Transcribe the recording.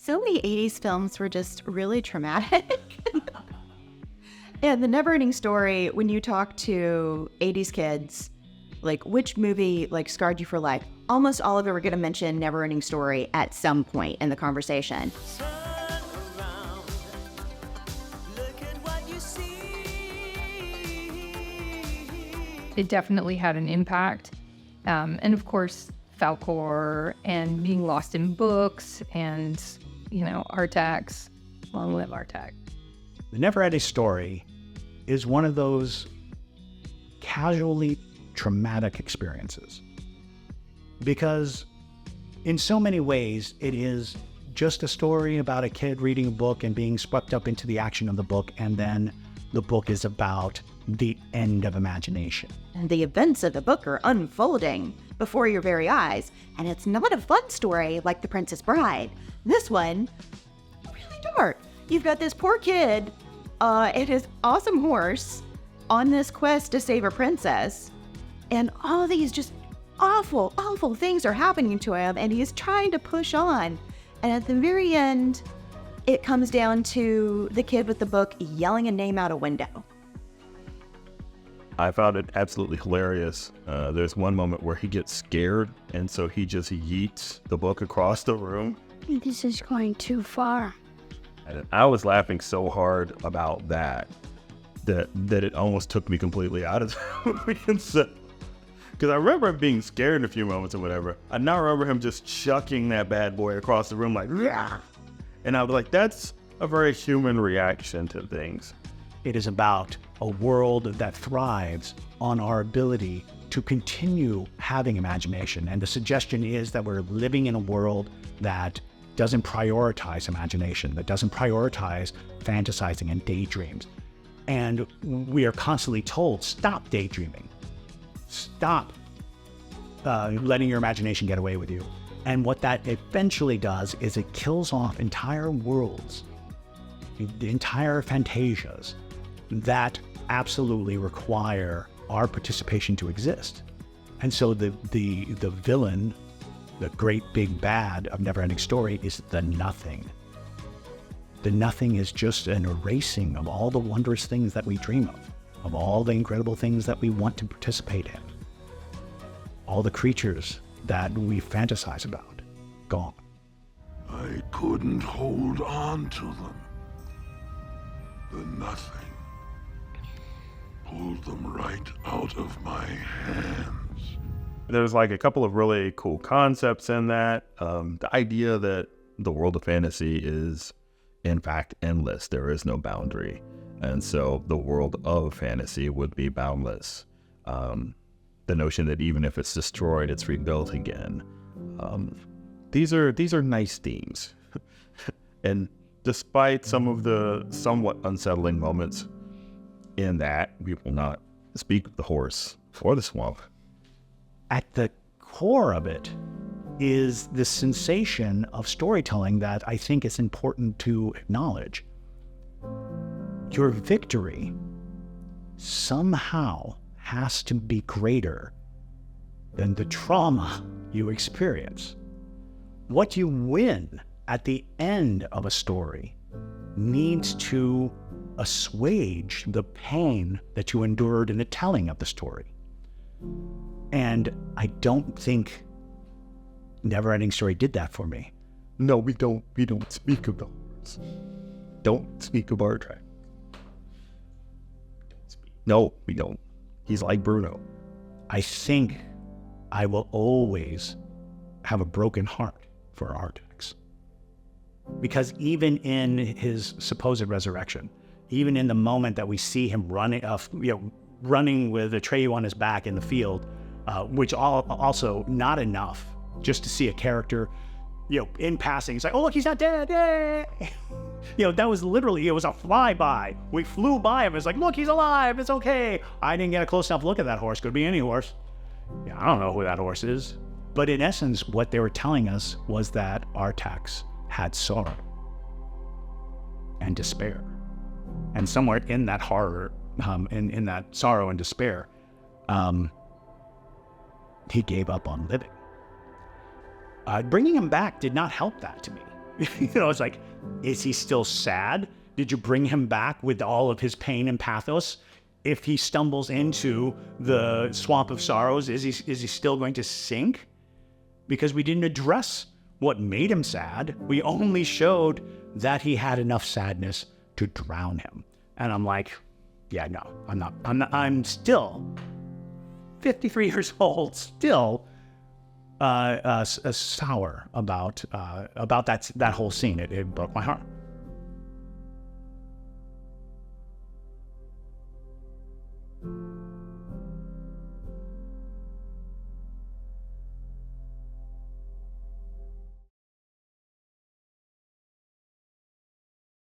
So many 80s films were just really traumatic. And the NeverEnding Story, when you talk to 80s kids, like which movie like scarred you for life, almost all of them are going to mention NeverEnding Story at some point in the conversation. It definitely had an impact. And of course, Falcor and being lost in books and, Artax. Long live Artax. The NeverEnding Story is one of those casually traumatic experiences. Because in so many ways, it is just a story about a kid reading a book and being swept up into the action of the book, and then the book is about the end of imagination. And the events of the book are unfolding before your very eyes, and it's not a fun story like The Princess Bride. This one, really dark. You've got this poor kid and his awesome horse on this quest to save a princess, and all these just awful, awful things are happening to him, and he's trying to push on. And at the very end, it comes down to the kid with the book yelling a name out a window. I found it absolutely hilarious. There's one moment where he gets scared, and so he just yeets the book across the room. This is going too far. And I was laughing so hard about that it almost took me completely out of the movie. Because I remember him being scared in a few moments or whatever. I now remember him just chucking that bad boy across the room like, yeah. And I was like, that's a very human reaction to things. It is about a world that thrives on our ability to continue having imagination. And the suggestion is that we're living in a world that doesn't prioritize imagination, that doesn't prioritize fantasizing and daydreams. And we are constantly told, stop daydreaming. Stop letting your imagination get away with you. And what that eventually does is it kills off entire worlds, the entire fantasias that absolutely require our participation to exist. And so the villain, the great big bad of NeverEnding Story, is the nothing. The nothing is just an erasing of all the wondrous things that we dream of all the incredible things that we want to participate in, all the creatures that we fantasize about, gone. I couldn't hold on to them. The nothing pulled them right out of my hands. There's like a couple of really cool concepts in that. The idea that the world of fantasy is, in fact, endless. There is no boundary. And so the world of fantasy would be boundless. The notion that even if it's destroyed, it's rebuilt again. These are nice themes. And despite some of the somewhat unsettling moments in that, we will not speak of the horse or the swamp. At the core of it is this sensation of storytelling that I think is important to acknowledge. Your victory somehow has to be greater than the trauma you experience. What you win at the end of a story needs to assuage the pain that you endured in the telling of the story. And I don't think NeverEnding Story did that for me. No, we don't speak of the horse. Don't speak of Artax. No, we don't. He's like Bruno. I think I will always have a broken heart for Artax. Because even in his supposed resurrection, even in the moment that we see him running with Atreyu on his back in the field, which also not enough just to see a character, in passing. It's like, oh, look, he's not dead. Yay! That was literally, it was a flyby. We flew by him. It's like, look, he's alive. It's okay. I didn't get a close enough look at that horse. Could be any horse. I don't know who that horse is. But in essence, what they were telling us was that Artax had sorrow and despair. And somewhere in that horror, in that sorrow and despair, he gave up on living. Bringing him back did not help that to me. It's like, is he still sad? Did you bring him back with all of his pain and pathos? If he stumbles into the swamp of sorrows, is he still going to sink? Because we didn't address what made him sad. We only showed that he had enough sadness to drown him. And I'm like, yeah, no, I'm not. I'm still 53 years old, still sour about that whole scene. It broke my heart.